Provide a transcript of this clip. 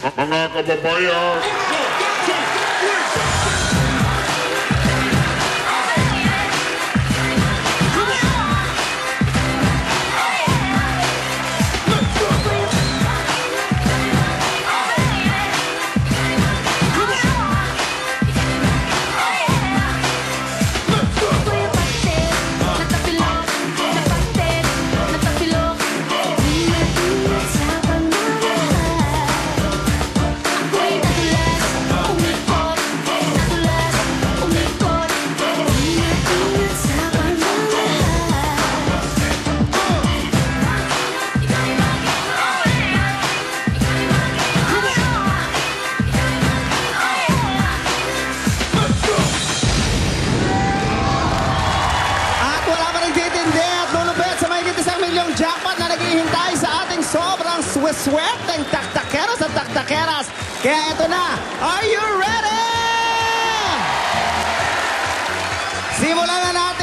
Mga kababayan, jackpot na naghihintay sa ating sobrang swerteng taktakeros at taktakeras. Kaya ito na, are you ready? Simulan na natin